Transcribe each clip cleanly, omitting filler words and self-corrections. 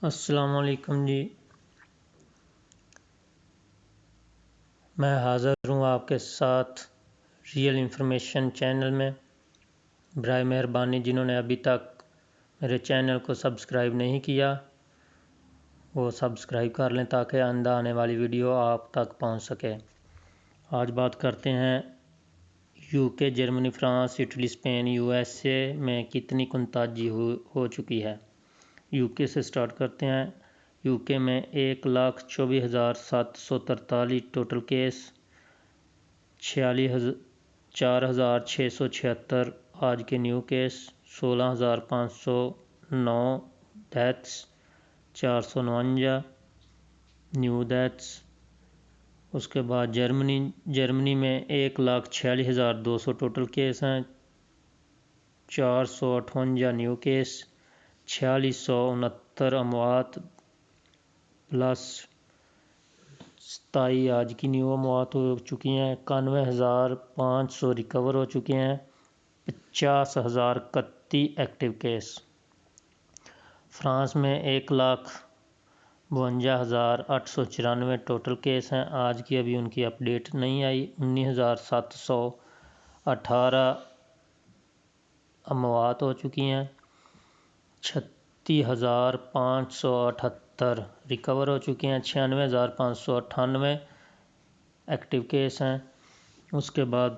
السلام علیکم جی، میں حاضر ہوں آپ کے ساتھ ریئل انفارمیشن چینل میں۔ برائے مہربانی جنہوں نے ابھی تک میرے چینل کو سبسکرائب نہیں کیا وہ سبسکرائب کر لیں تاکہ آئندہ آنے والی ویڈیو آپ تک پہنچ سکے۔ آج بات کرتے ہیں U K, Germany, France, Italy, Spain, U S A میں کتنی کنتاجی ہو چکی ہے۔ یو کے سے سٹارٹ کرتے ہیں۔ یو کے میں 1,24,743 ٹوٹل کیس، 4,676 آج کے new case, 16,509 deaths, 449 new deaths. اس کے بعد جرمنی میں 1,46,200 ٹوٹل کیس ہیں، 458 نیو کیس، 4,669 اموات پلس 27 آج کی نیو اموات ہو چکی ہیں، 91,500 ریکور ہو چکے ہیں، 50,031 ایکٹیو کیس۔ فرانس میں 1,52,894 ٹوٹل کیس ہیں، آج کی ابھی ان کی اپ ڈیٹ نہیں آئی، 19,718 اموات ہو چکی ہیں، 36,578 ریکور ہو چکے ہیں، 96,598 ایکٹیو کیس ہیں۔ اس کے بعد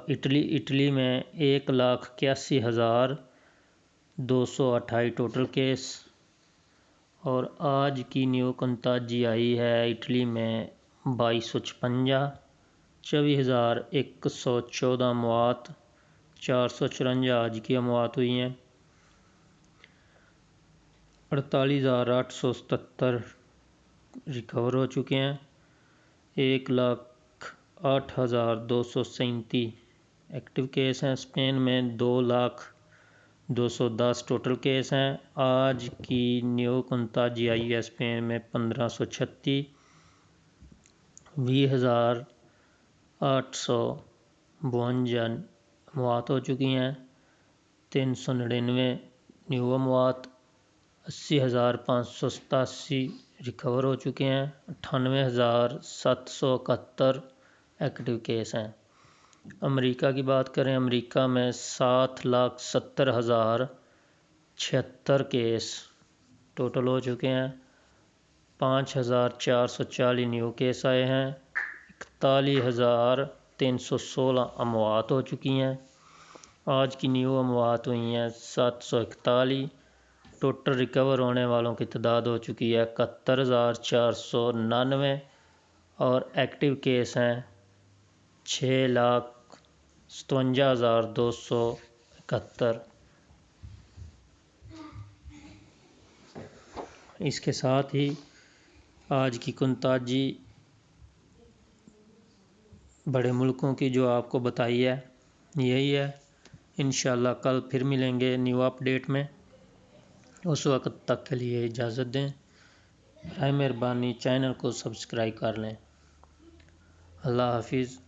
اٹلی میں 1,81,228 ٹوٹل کیس، اور آج کی نیو کنتاجی آئی ہے اٹلی میں 2,256، 24,114 اموات، 454 آج کی اموات ہوئی ہیں، 48,877 ریکور ہو چکے ہیں، 1,08,237 ایکٹیو کیس ہیں۔ اسپین میں 2,02,10 ٹوٹل کیس ہیں، آج کی نیو کنتاجی آئی ہے اسپین میں 1,536، 20,852 اموات ہو چکی ہیں، 399 نیو اموات، 80,587 ریکور ہو چکے ہیں، 98,771 ایکٹیو کیس ہیں۔ امریکہ کی بات کریں، امریکہ میں 7,70,076 کیس ٹوٹل ہو چکے ہیں، 5,440 نیو کیس آئے ہیں، 41,316 اموات ہو چکی ہیں، آج کی نیو اموات ہوئی ہیں 741، ٹوٹل ریکور ہونے والوں کی تعداد ہو چکی ہے 71,499، اور ایکٹیو کیس ہیں 6,57,271۔ اس کے ساتھ ہی آج کی کنتاجی بڑے ملکوں کی جو آپ کو بتائی ہے یہی ہے۔ انشاءاللہ کل پھر ملیں گے نیو اپ ڈیٹ میں، اس وقت تک کے لیے اجازت دیں۔ برائے مہربانی چینل کو سبسکرائب کر لیں۔ اللہ حافظ۔